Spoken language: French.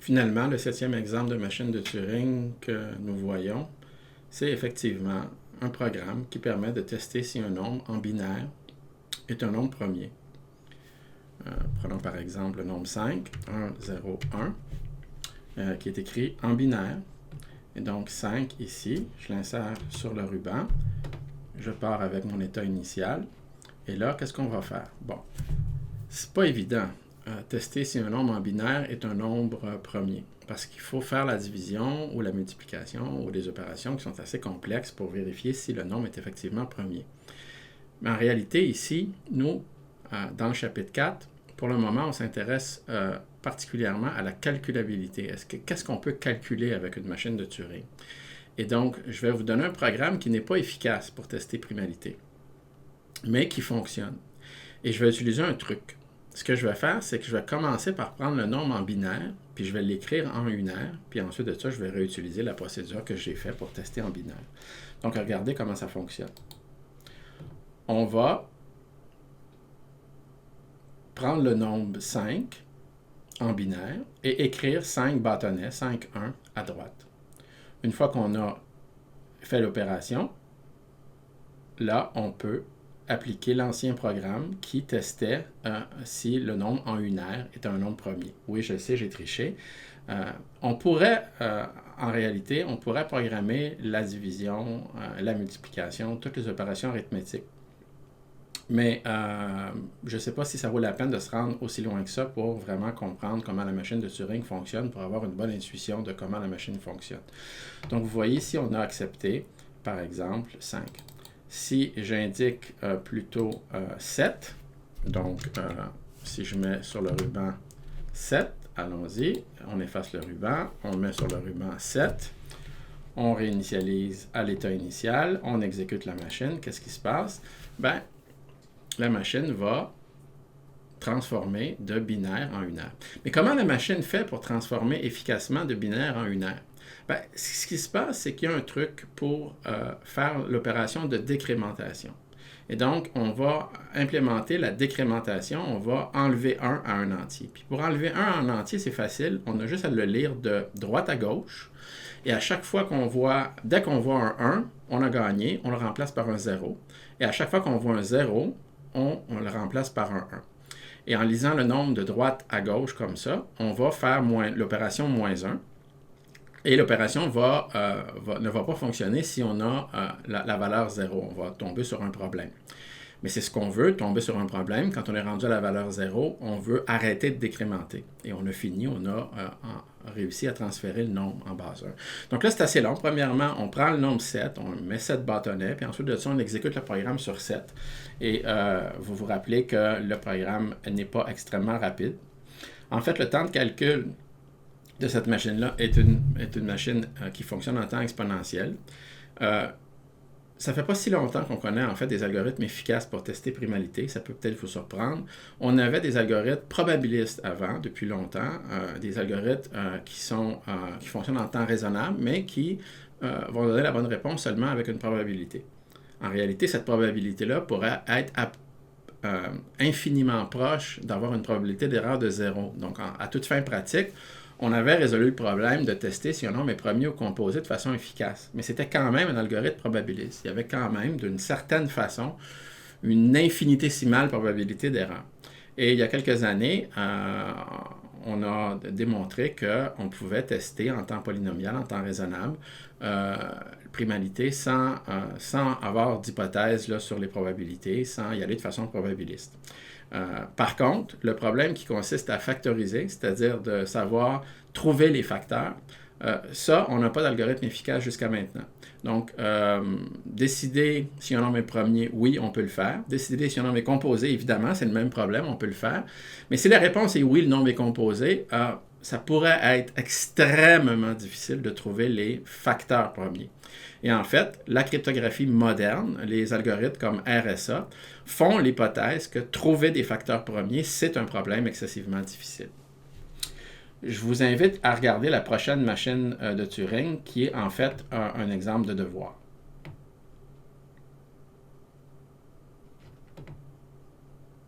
Finalement, le 7e exemple de machine de Turing que nous voyons, c'est effectivement un programme qui permet de tester si un nombre en binaire est un nombre premier. Prenons par exemple le nombre 5, 1, 0, 1, qui est écrit en binaire. Et donc 5 ici, je l'insère sur le ruban, je pars avec mon état initial, et là, qu'est-ce qu'on va faire? Bon, c'est pas évident. Tester si un nombre en binaire est un nombre premier, parce qu'il faut faire la division ou la multiplication ou des opérations qui sont assez complexes pour vérifier si le nombre est effectivement premier. Mais en réalité, ici, nous, dans le chapitre 4, pour le moment, on s'intéresse particulièrement à la calculabilité. Qu'est-ce qu'on peut calculer avec une machine de Turing? Et donc, je vais vous donner un programme qui n'est pas efficace pour tester primalité, mais qui fonctionne. Et je vais utiliser un truc. Ce que je vais faire, c'est que je vais commencer par prendre le nombre en binaire, puis je vais l'écrire en unaire, puis ensuite de ça, je vais réutiliser la procédure que j'ai faite pour tester en binaire. Donc, regardez comment ça fonctionne. On va prendre le nombre 5 en binaire et écrire 5 bâtonnets, 5, 1 à droite. Une fois qu'on a fait l'opération, là, on peut appliquer l'ancien programme qui testait si le nombre en unaire est un nombre premier. Oui, je le sais, j'ai triché. On pourrait, en réalité, on pourrait programmer la division, la multiplication, toutes les opérations arithmétiques. Mais je ne sais pas si ça vaut la peine de se rendre aussi loin que ça pour vraiment comprendre comment la machine de Turing fonctionne, pour avoir une bonne intuition de comment la machine fonctionne. Donc, vous voyez ici, on a accepté, par exemple, 5. Si j'indique plutôt 7, donc si je mets sur le ruban 7, allons-y, on efface le ruban, on met sur le ruban 7, on réinitialise à l'état initial, on exécute la machine, qu'est-ce qui se passe? Ben, la machine va transformer de binaire en unaire. Mais comment la machine fait pour transformer efficacement de binaire en unaire? Ben, ce qui se passe, c'est qu'il y a un truc pour faire l'opération de décrémentation. Et donc, on va implémenter la décrémentation, on va enlever 1 à un entier. Puis pour enlever 1 à un entier, c'est facile, on a juste à le lire de droite à gauche. Et à chaque fois qu'on voit, dès qu'on voit un 1, on a gagné, on le remplace par un 0. Et à chaque fois qu'on voit un 0, on le remplace par un 1. Et en lisant le nombre de droite à gauche comme ça, on va faire l'opération moins 1. Et l'opération ne va pas fonctionner si on a la valeur 0. On va tomber sur un problème. Mais c'est ce qu'on veut, tomber sur un problème. Quand on est rendu à la valeur 0, on veut arrêter de décrémenter. Et on a fini, on a réussi à transférer le nombre en base 1. Donc là, c'est assez long. Premièrement, on prend le nombre 7, on met 7 bâtonnets, puis ensuite de ça, on exécute le programme sur 7. Et vous vous rappelez que le programme n'est pas extrêmement rapide. En fait, le temps de calcul de cette machine-là est une machine qui fonctionne en temps exponentiel. Ça fait pas si longtemps qu'on connaît en fait des algorithmes efficaces pour tester primalité. Ça peut peut-être vous surprendre. On avait des algorithmes probabilistes avant, depuis longtemps, des algorithmes qui fonctionnent en temps raisonnable, mais qui vont donner la bonne réponse seulement avec une probabilité. En réalité, cette probabilité-là pourrait être infiniment proche d'avoir une probabilité d'erreur de 0. Donc, à toute fin pratique, on avait résolu le problème de tester si un nombre est premier ou composé de façon efficace. Mais c'était quand même un algorithme probabiliste. Il y avait quand même, d'une certaine façon, une infinitésimale probabilité d'erreur. Et il y a quelques années, on a démontré qu'on pouvait tester en temps polynomial, en temps raisonnable, primalité sans avoir d'hypothèse sur les probabilités, sans y aller de façon probabiliste. Par contre, le problème qui consiste à factoriser, c'est-à-dire de savoir trouver les facteurs, ça, on n'a pas d'algorithme efficace jusqu'à maintenant. Donc, décider si un nombre est premier, oui, on peut le faire. Décider si un nombre est composé, évidemment, c'est le même problème, on peut le faire. Mais si la réponse est oui, le nombre est composé, ça pourrait être extrêmement difficile de trouver les facteurs premiers. Et en fait, la cryptographie moderne, les algorithmes comme RSA, font l'hypothèse que trouver des facteurs premiers, c'est un problème excessivement difficile. Je vous invite à regarder la prochaine machine de Turing, qui est en fait un exemple de devoir.